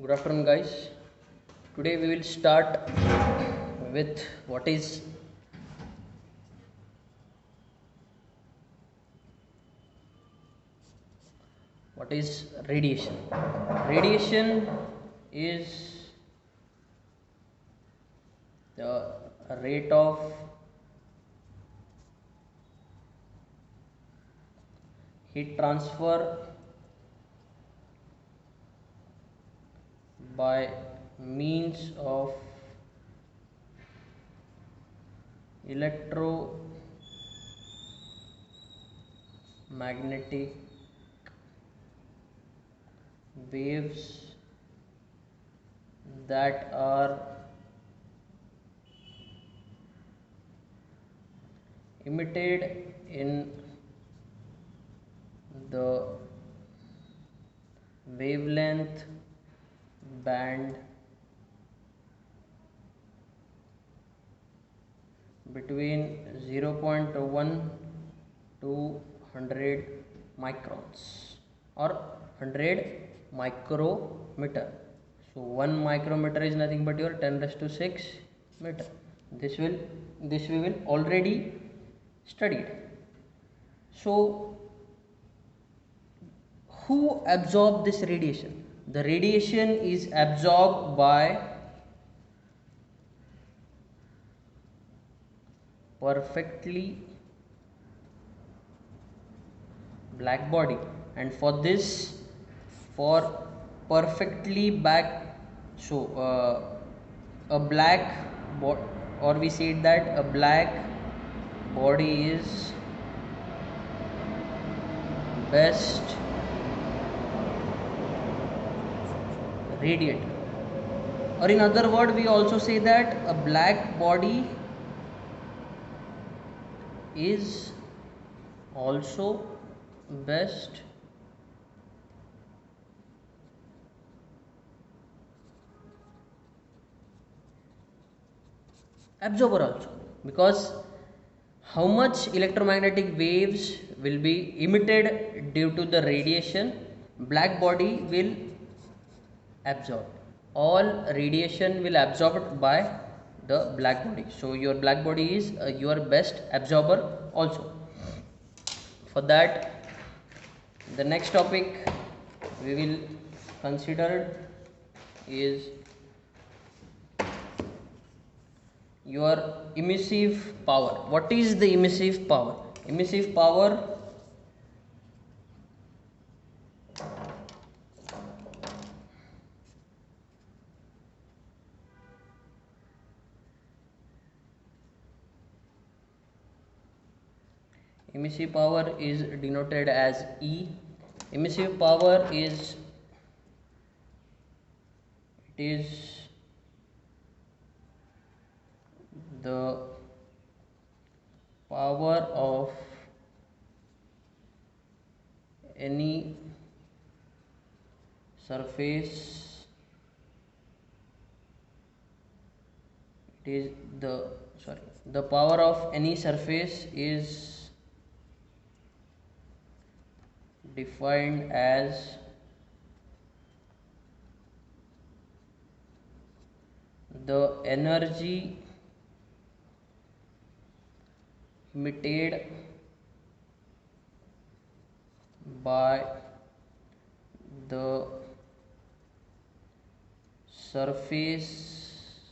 Good afternoon, guys. Today we will start with what is radiation. Radiation is the rate of heat transfer by means of electromagnetic waves that are emitted in the wavelength band between 0.1 to 100 microns or 100 micrometer. So 1 micrometer is nothing but your 10 raised to 6 meter. This we will already studied. So who absorb this radiation? The radiation is absorbed by perfectly black body, and for perfectly black, so a black or we said that a black body is best radiator, or in other word we also say that a black body is also best absorber also, because how much electromagnetic waves will be emitted due to the radiation, black body will absorb. All radiation will absorbed by the black body, so your black body is your best absorber also. For that, the next topic we will consider is your emissive power. What is the emissive power? Emissive power is denoted as E. Emissive power is the power of any surface. It is the power of any surface is defined as the energy emitted by the surface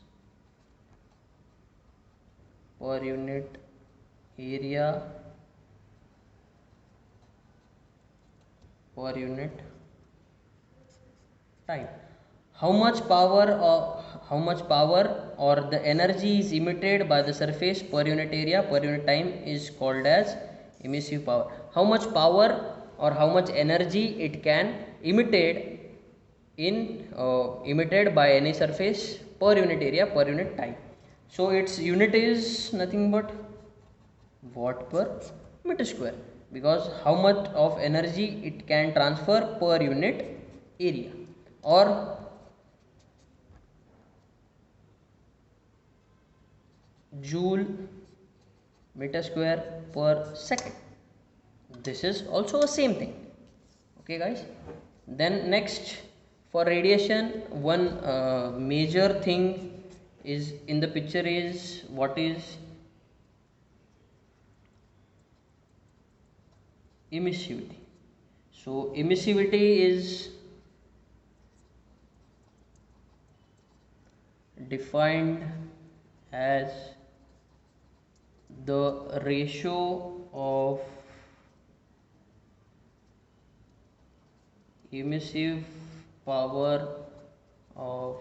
per unit area per unit time. How much power or the energy is emitted by the surface per unit area per unit time is called as emissive power. How much power or how much energy it can emitted by any surface per unit area per unit time. So its unit is nothing but watt per meter square, because how much of energy it can transfer per unit area, or joule meter square per second. This is also the same thing. Okay guys, then next For radiation, one major thing is in the picture is what is emissivity. So emissivity is defined as the ratio of emissive power of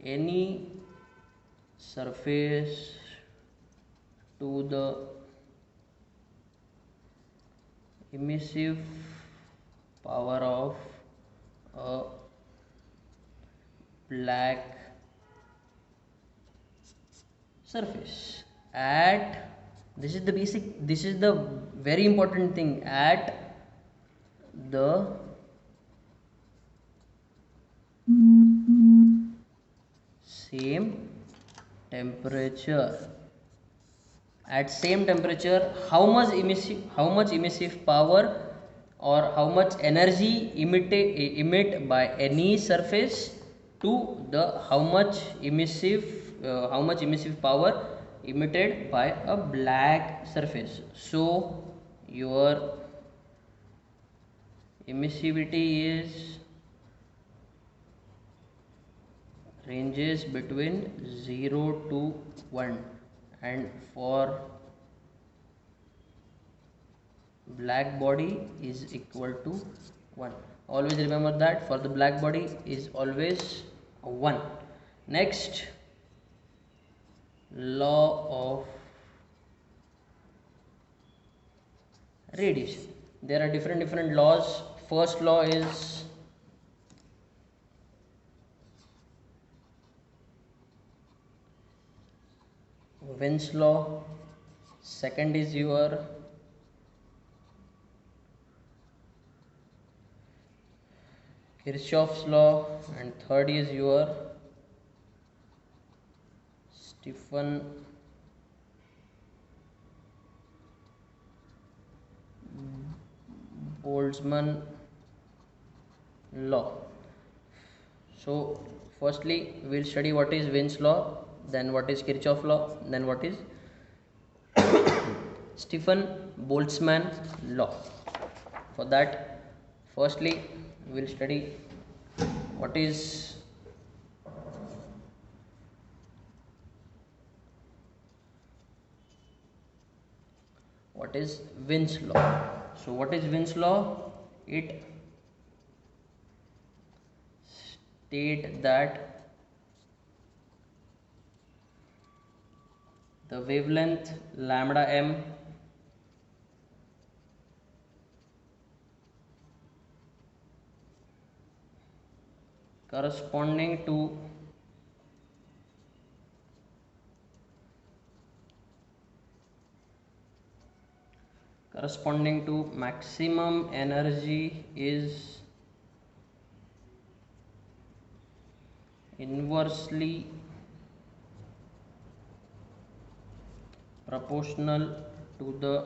any surface to the emissive power of a black surface at, this is the very important thing, at the same temperature. At same temperature, how much emissive power or how much energy emit by any surface to the how much emissive power emitted by a black surface. So your emissivity is ranges between 0 to 1, and for black body is equal to 1. Always remember that for the black body is always 1. Next, law of radiation. There are different laws. First law is Wien's law. Second is your Kirchhoff's law, and third is your Stefan Boltzmann law. So firstly we'll study what is Wien's law, then what is Kirchhoff law, then what is Stefan Boltzmann law. For that, firstly we'll study what is Wien's law. So what is Wien's law? It state that the wavelength lambda m corresponding to maximum energy is inversely proportional to the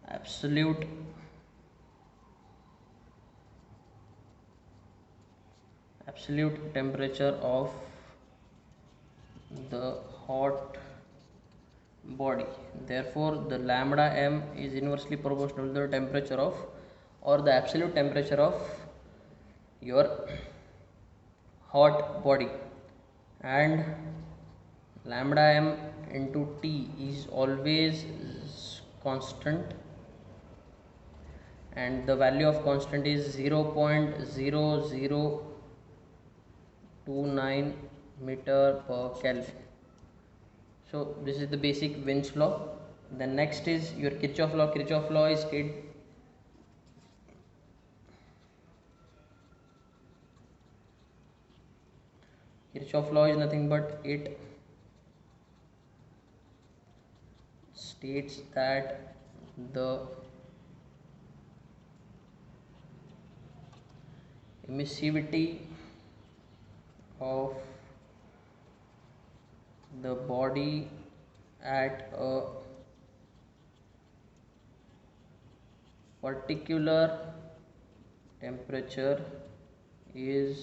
absolute temperature of the hot body. Therefore the lambda m is inversely proportional to the temperature of, or the absolute temperature of, your hot body, and lambda m into T is always constant, and the value of constant is 0.0029 meter per Kelvin. So this is the basic Wien's law. Then next is your Kirchhoff law. Kirchhoff law is Kirchhoff law is nothing but it states that the emissivity of the body at a particular temperature is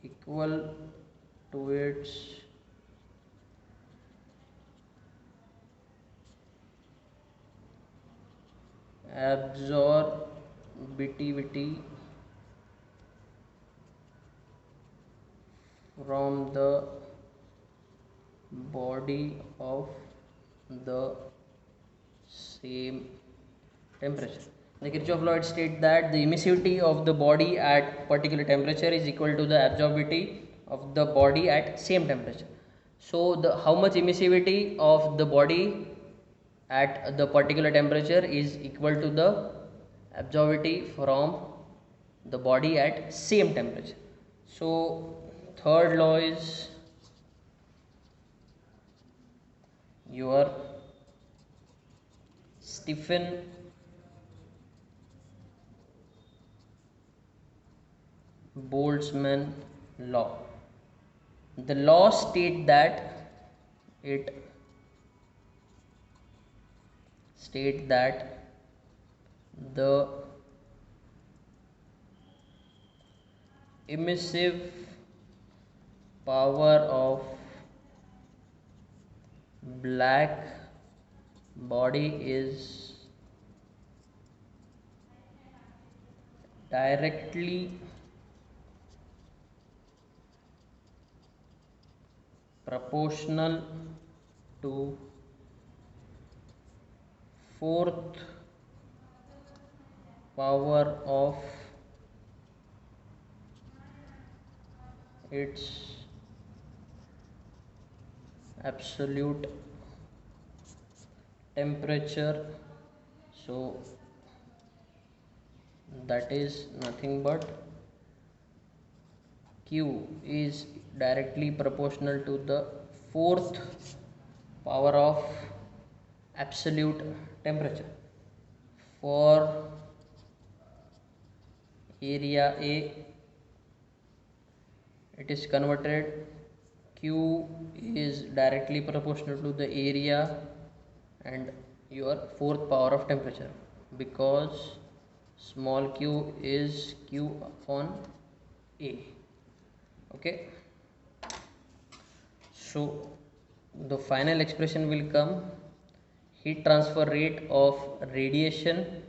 equal to its absorptivity from the body of the same temperature. The Kirchhoff law states that the emissivity of the body at particular temperature is equal to the absorptivity of the body at same temperature. So the how much emissivity of the body at the particular temperature is equal to the absorptivity from the body at same temperature. So third law is your Stephen Boltzmann law. The law states that the emissive power of black body is directly proportional to fourth power of its absolute temperature. So that is nothing but Q is directly proportional to the fourth power of absolute temperature. For area A, it is converted. Q is directly proportional to the area and your fourth power of temperature, because small q is Q upon A. Okay, so the final expression will come: heat transfer rate of radiation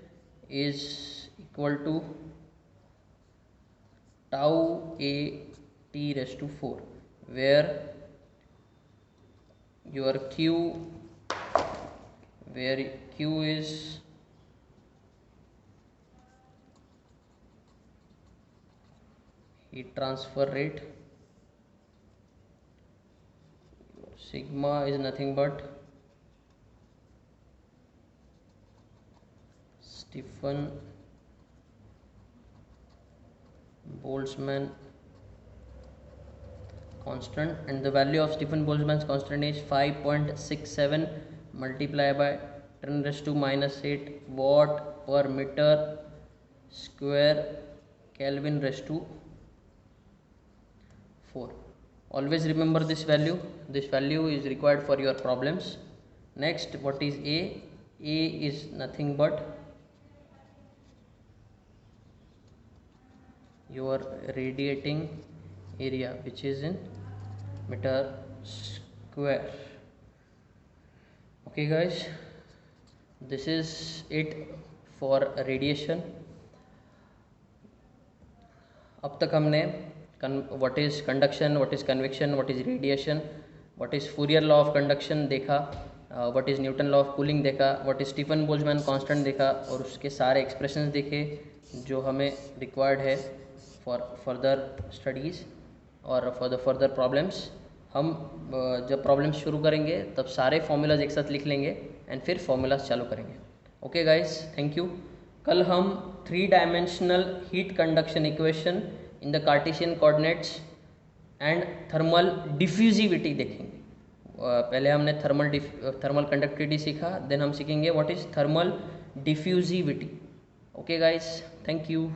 is equal to tau A T raised to 4, where your Q is heat transfer rate, sigma is nothing but Stephen Boltzmann constant, and the value of Stephen Boltzmann's constant is 5.67 multiplied by 10 raised to minus 8 watt per meter square Kelvin raised to 4. Always remember this value. This value is required for your problems. Next, what is A? A is nothing but your radiating area, which is in meter square. Okay guys, this is it for radiation. अब तक हमने what is conduction, what is convection, what is radiation, what is Fourier law of conduction देखा, what is Newton law of cooling देखा, what is Stephen Boltzmann constant देखा, और उसके सारे expressions देखे जो हमें required है for further studies और for the further problems. हम जब problems शुरू करेंगे तब सारे formulas एक साथ लिख लेंगे and फिर formulas चालू करेंगे. Okay guys, thank you. कल हम 3-dimensional heat conduction equation in the Cartesian coordinates and thermal diffusivity देखेंगे. पहले हमने थर्मल कंडक्टिविटी सीखा, देन हम सीखेंगे what is thermal diffusivity. Okay guys, thank you.